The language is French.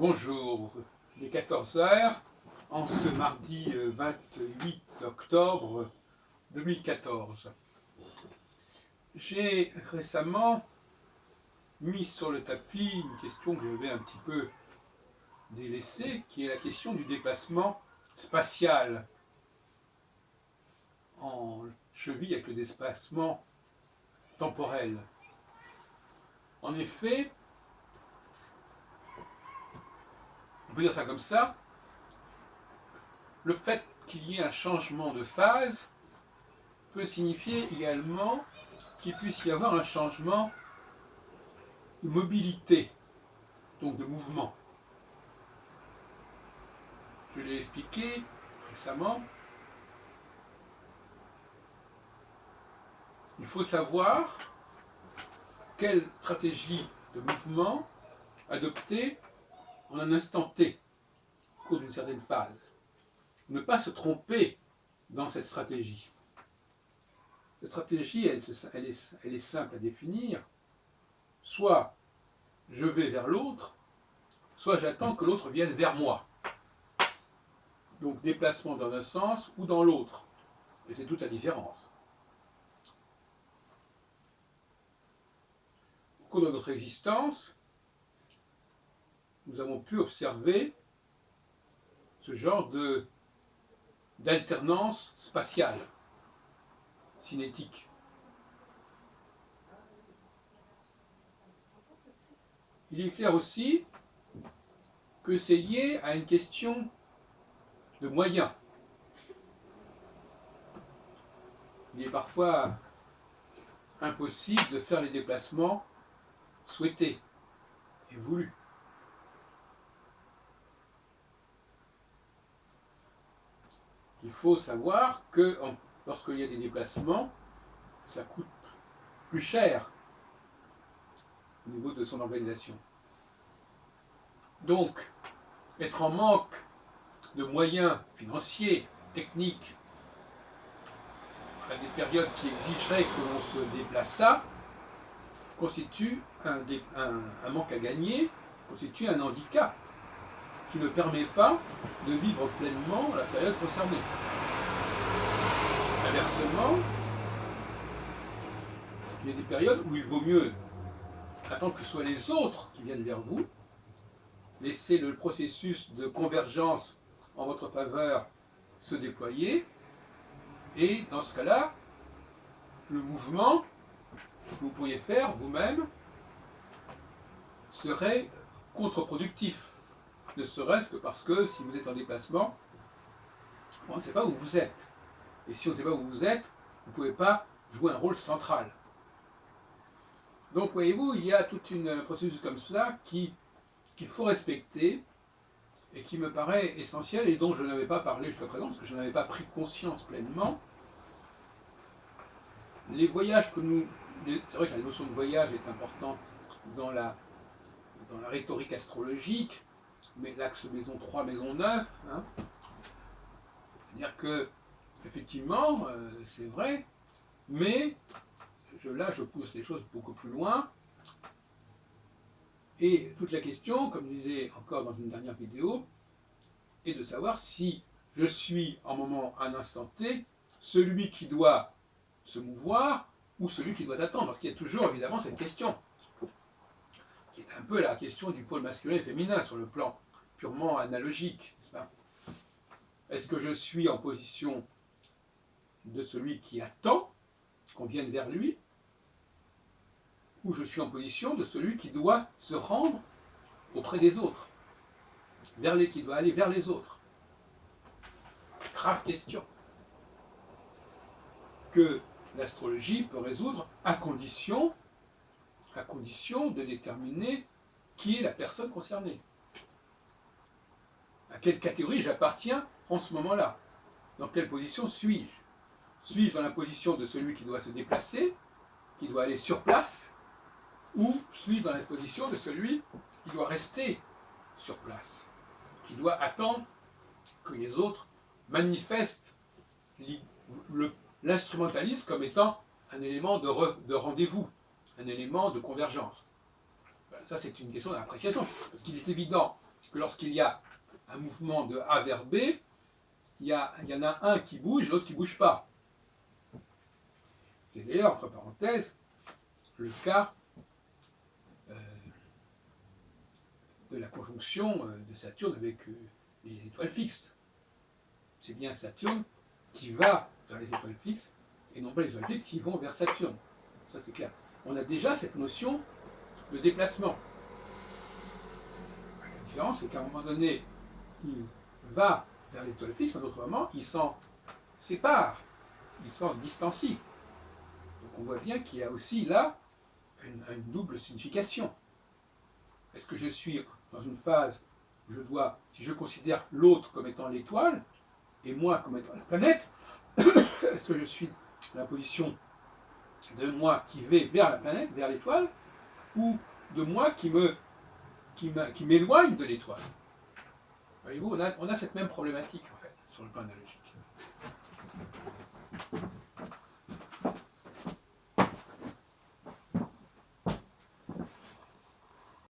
Bonjour, il est 14 heures en ce mardi 28 octobre 2014. J'ai récemment mis sur le tapis une question que j'avais un petit peu délaissée, qui est la question du déplacement spatial en cheville avec le déplacement temporel. En effet, on peut dire ça comme ça, le fait qu'il y ait un changement de phase peut signifier également qu'il puisse y avoir un changement de mobilité, donc de mouvement. Je l'ai expliqué récemment. Il faut savoir quelle stratégie de mouvement adopter en un instant T, au cours d'une certaine phase. Ne pas se tromper dans cette stratégie. Cette stratégie, elle est simple à définir. Soit je vais vers l'autre, soit j'attends que l'autre vienne vers moi. Donc déplacement dans un sens ou dans l'autre. Et c'est toute la différence. Au cours de notre existence, nous avons pu observer ce genre d'alternance spatiale, cinétique. Il est clair aussi que c'est lié à une question de moyens. Il est parfois impossible de faire les déplacements souhaités et voulus. Il faut savoir que lorsqu'il y a des déplacements, ça coûte plus cher au niveau de son organisation. Donc, être en manque de moyens financiers, techniques, à des périodes qui exigeraient que l'on se déplaçât, constitue un manque à gagner, constitue un handicap qui ne permet pas de vivre pleinement la période concernée. Inversement, il y a des périodes où il vaut mieux attendre que ce soit les autres qui viennent vers vous, laisser le processus de convergence en votre faveur se déployer, et dans ce cas-là, le mouvement que vous pourriez faire vous-même serait contre-productif. Ne serait-ce que parce que si vous êtes en déplacement, on ne sait pas où vous êtes. Et si on ne sait pas où vous êtes, vous ne pouvez pas jouer un rôle central. Donc voyez-vous, il y a toute une processus comme cela qu'il faut respecter et qui me paraît essentiel et dont je n'avais pas parlé jusqu'à présent parce que je n'avais pas pris conscience pleinement. Les voyages que c'est vrai que la notion de voyage est importante dans la rhétorique astrologique, mais l'axe maison 3, maison 9, hein. C'est-à-dire que, effectivement, c'est vrai, mais là je pousse les choses beaucoup plus loin. Et toute la question, comme je disais encore dans une dernière vidéo, est de savoir si je suis en un instant T, celui qui doit se mouvoir ou celui qui doit attendre. Parce qu'il y a toujours évidemment cette question, qui est un peu la question du pôle masculin et féminin sur le plan purement analogique. Est-ce que je suis en position de celui qui attend qu'on vienne vers lui, ou je suis en position de celui qui doit se rendre auprès des autres, qui doit aller vers les autres? Grave question que l'astrologie peut résoudre à condition de déterminer qui est la personne concernée. À quelle catégorie j'appartiens en ce moment-là? Dans quelle position suis-je? Suis-je dans la position de celui qui doit se déplacer, qui doit aller sur place, ou suis-je dans la position de celui qui doit rester sur place, qui doit attendre que les autres manifestent l'instrumentalisme comme étant un élément de rendez-vous, un élément de convergence? Ça, c'est une question d'appréciation, parce qu'il est évident que lorsqu'il y a un mouvement de A vers B, il y en a un qui bouge, l'autre qui ne bouge pas. C'est d'ailleurs, entre parenthèses, le cas de la conjonction de Saturne avec les étoiles fixes. C'est bien Saturne qui va vers les étoiles fixes et non pas les étoiles fixes qui vont vers Saturne. Ça c'est clair. On a déjà cette notion de déplacement. La différence, c'est qu'à un moment donné, il va vers l'étoile fixe, mais à un autre moment, il s'en sépare, il s'en distancie. Donc on voit bien qu'il y a aussi là une double signification. Est-ce que je suis dans une phase où je dois, si je considère l'autre comme étant l'étoile, et moi comme étant la planète, est-ce que je suis dans la position de moi qui vais vers la planète, vers l'étoile, ou de moi qui m'éloigne de l'étoile? Voyez-vous, on a cette même problématique en fait, sur le plan analogique.